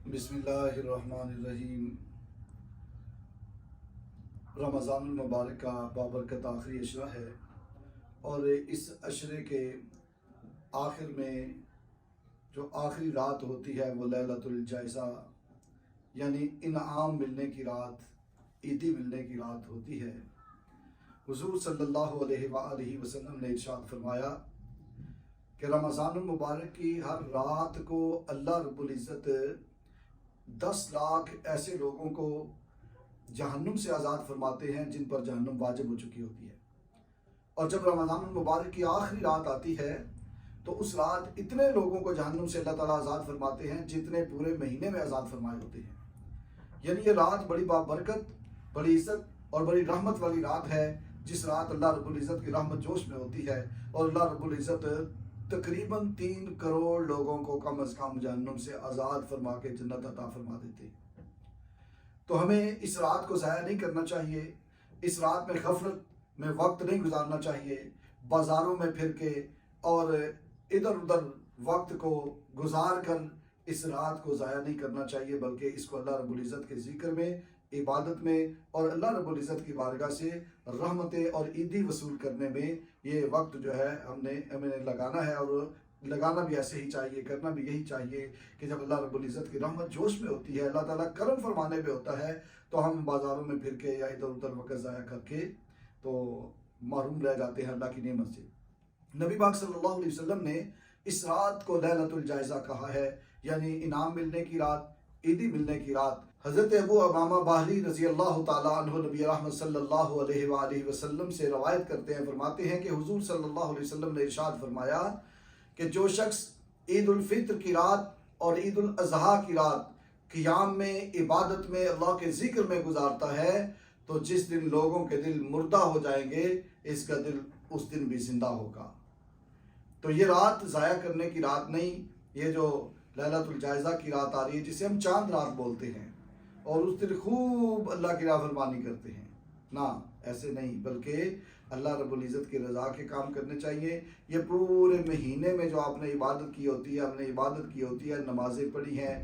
بسم اللہ الرحمن الرحیم۔ رمضان المبارک کا بابرکت آخری عشرہ ہے، اور اس عشرے کے آخر میں جو آخری رات ہوتی ہے وہ لیلۃ الجائزہ یعنی انعام ملنے کی رات، عیدی ملنے کی رات ہوتی ہے۔ حضور صلی اللہ علیہ وآلہ وسلم نے ارشاد فرمایا کہ رمضان المبارک کی ہر رات کو اللہ رب العزت 10 لاکھ ایسے لوگوں کو جہنم سے آزاد فرماتے ہیں جن پر جہنم واجب ہو چکی ہوتی ہے، اور جب رمضان المبارک کی آخری رات آتی ہے تو اس رات اتنے لوگوں کو جہنم سے اللہ تعالیٰ آزاد فرماتے ہیں جتنے پورے مہینے میں آزاد فرمائے ہوتے ہیں۔ یعنی یہ رات بڑی بابرکت، بڑی عزت اور بڑی رحمت والی رات ہے، جس رات اللہ رب العزت کی رحمت جوش میں ہوتی ہے، اور اللہ رب العزت تقریباً 3 کروڑ لوگوں کو کم از کم جہنم سے آزاد فرما کے جنت عطا فرما دیتے ہیں۔ تو ہمیں اس رات کو ضائع نہیں کرنا چاہیے، اس رات میں غفلت میں وقت نہیں گزارنا چاہیے، بازاروں میں پھر کے اور ادھر ادھر وقت کو گزار کر اس رات کو ضائع نہیں کرنا چاہیے، بلکہ اس کو اللہ رب العزت کے ذکر میں، عبادت میں اور اللہ رب العزت کی بارگاہ سے رحمتیں اور عیدی وصول کرنے میں یہ وقت جو ہے ہمیں لگانا ہے، اور لگانا بھی ایسے ہی چاہیے، کرنا بھی یہی چاہیے کہ جب اللہ رب العزت کی رحمت جوش میں ہوتی ہے، اللہ تعالیٰ کرم فرمانے پہ ہوتا ہے، تو ہم بازاروں میں پھر کے یا ادھر ادھر وقت ضائع کر کے تو محروم رہ جاتے ہیں اللہ کی نعمت سے۔ نبی پاک صلی اللہ علیہ وسلم نے اس رات کو لیلۃ الجائزہ کہا ہے، یعنی انعام ملنے کی رات، عیدی ملنے کی رات۔ حضرت ابو امامہ باہلی رضی اللہ تعالیٰ عنہ نبی رحمت صلی اللہ علیہ وآلہ وسلم سے روایت کرتے ہیں، فرماتے ہیں کہ حضور صلی اللہ علیہ وسلم نے ارشاد فرمایا کہ جو شخص عید الفطر کی رات اور عید الاضحیٰ کی رات قیام میں، عبادت میں، اللہ کے ذکر میں گزارتا ہے، تو جس دن لوگوں کے دل مردہ ہو جائیں گے، اس کا دل اس دن بھی زندہ ہوگا۔ تو یہ رات ضائع کرنے کی رات نہیں، یہ جو لیلۃ الجائزہ کی رات آ رہی ہے جسے ہم چاند رات بولتے ہیں، اور اس دن خوب اللہ کی نافرمانی کرتے ہیں، نہ ایسے نہیں، بلکہ اللہ رب العزت کی رضا کے کام کرنے چاہیے۔ یہ پورے مہینے میں جو آپ نے عبادت کی ہوتی ہے، ہم نے عبادت کی ہوتی ہے، نمازیں پڑھی ہیں،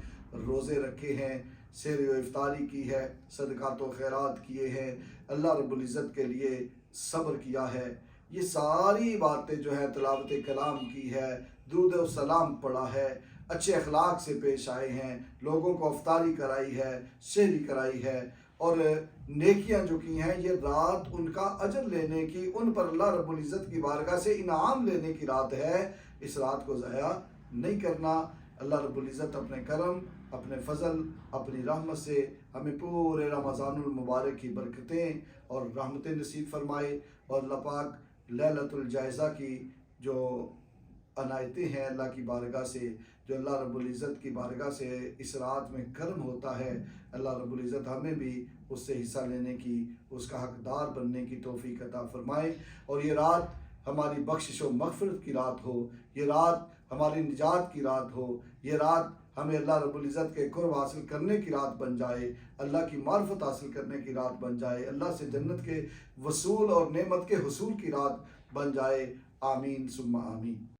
روزے رکھے ہیں، سحر و افطاری کی ہے، صدقات و خیرات کیے ہیں، اللہ رب العزت کے لیے صبر کیا ہے، یہ ساری باتیں جو ہے، تلاوت کلام کی ہے، درود و سلام پڑھا ہے، اچھے اخلاق سے پیش آئے ہیں، لوگوں کو افطاری کرائی ہے، سحری کرائی ہے، اور نیکیاں جو کی ہیں، یہ رات ان کا اجر لینے کی، ان پر اللہ رب العزت کی بارگاہ سے انعام لینے کی رات ہے۔ اس رات کو ضائع نہیں کرنا۔ اللہ رب العزت اپنے کرم، اپنے فضل، اپنی رحمت سے ہمیں پورے رمضان المبارک کی برکتیں اور رحمتیں نصیب فرمائے، اور اللہ پاک لیلۃ الجائزہ کی جو عنایتیں ہیں اللہ کی بارگاہ سے، جو اللہ رب العزت کی بارگاہ سے اس رات میں کرم ہوتا ہے، اللہ رب العزت ہمیں بھی اس سے حصہ لینے کی، اس کا حقدار بننے کی توفیق عطا فرمائے، اور یہ رات ہماری بخشش و مغفرت کی رات ہو، یہ رات ہماری نجات کی رات ہو، یہ رات ہمیں اللہ رب العزت کے قرب حاصل کرنے کی رات بن جائے، اللہ کی معرفت حاصل کرنے کی رات بن جائے، اللہ سے جنت کے وصول اور نعمت کے حصول کی رات بن جائے۔ آمین ثم آمین۔